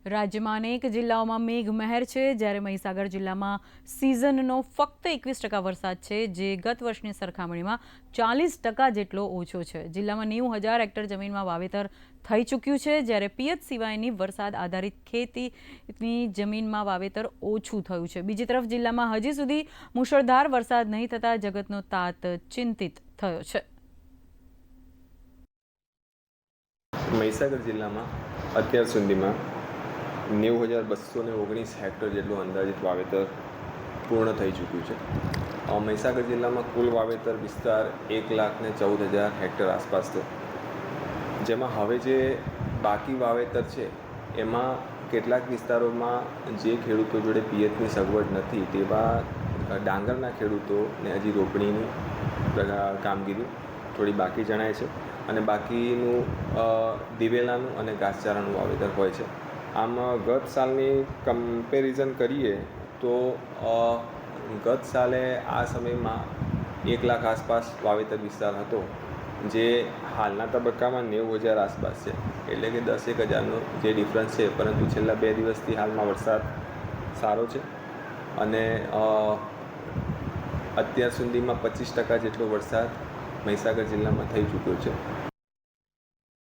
રાજ્યમાં અનેક જિલ્લાઓમાં મેઘમહેર છે, જ્યારે મહીસાગર જિલ્લામાં સિઝનનો ફક્ત 21% વરસાદ છે, જે ગત વર્ષની સરખામણીમાં 40% જેટલો ઓછો છે. જિલ્લામાં 90,000 હેક્ટર જમીનમાં વાવેતર થઈ ચૂક્યું છે, જ્યારે પિયત સિવાયની વરસાદ આધારિત ખેતીની જમીનમાં વાવેતર ઓછું થયું છે. બીજી તરફ જિલ્લામાં હજી સુધી મુશળધાર વરસાદ નહીં થતાં જગતનો તાત ચિંતિત થયો છે. મહીસાગર જિલ્લામાં અત્યાર સુધીમાં 90,219 હેક્ટર જેટલું અંદાજિત વાવેતર પૂર્ણ થઈ ચૂક્યું છે. મહીસાગર જિલ્લામાં કુલ વાવેતર વિસ્તાર 1,14,000 હેક્ટર આસપાસ છે, જેમાં હવે જે બાકી વાવેતર છે એમાં કેટલાક વિસ્તારોમાં જે ખેડૂતો જોડે પિયતની સગવડ નથી તેવા ડાંગરના ખેડૂતોને હજી રોપણીની કામગીરી થોડી બાકી જણાય છે, અને બાકીનું દિવેલાનું અને ઘાસચારાનું વાવેતર હોય છે. આમ ગત સાલની કમ્પેરિઝન કરીએ તો ગત સાલે આ સમયમાં 1 લાખ આસપાસ વાવેતર વિસ્તાર હતો, જે હાલના તબક્કામાં 90,000 આસપાસ છે, એટલે કે 10,000નો જે ડિફરન્સ છે. પરંતુ છેલ્લા 2 દિવસથી હાલમાં વરસાદ સારો છે, અને અત્યાર સુધીમાં 25% જેટલો વરસાદ મહીસાગર જિલ્લામાં થઈ ચૂક્યો છે.